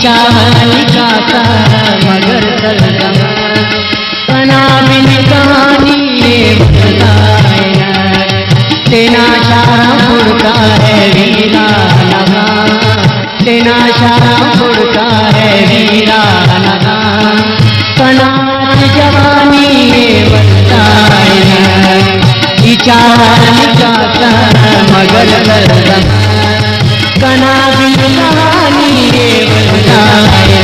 चाहनी का मगर दर्द कना बिन कहानी ये बताए तेना शारा फुड़का है वीरा लगा तेना शारा फुड़का है वीरा लगा कना जवानी ये बताए चाहनी का मगर दर्द कना बिन कहानी ये बताए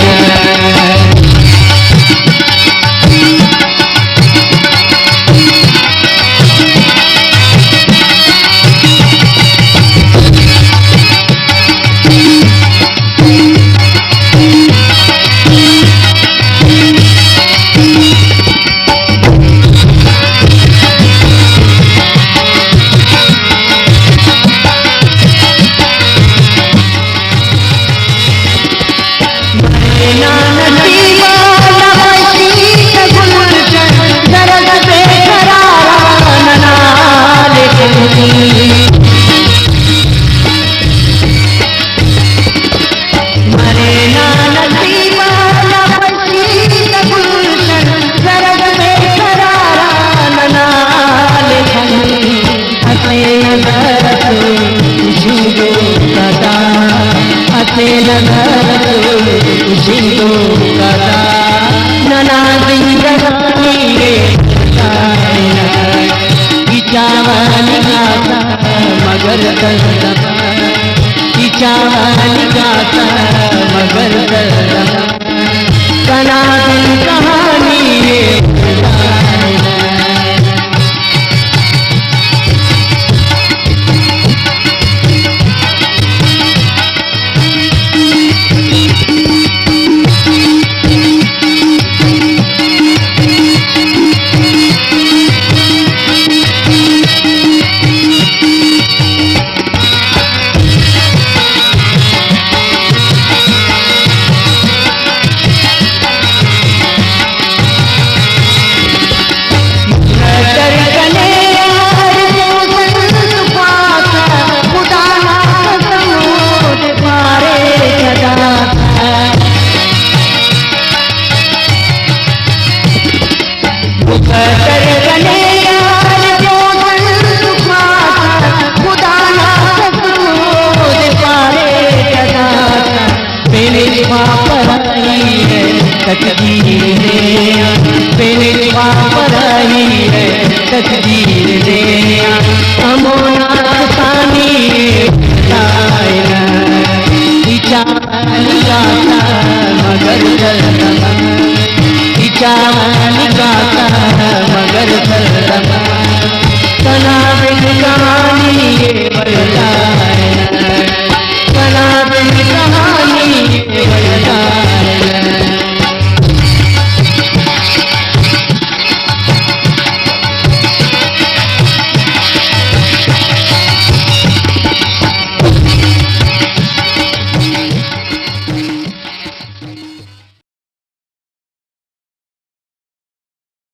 मगर चावनी गाता मगर कना बिन कहानी ये तकदीर दे अमोना सानी चाहनी गाता मगर दर्द चाहनी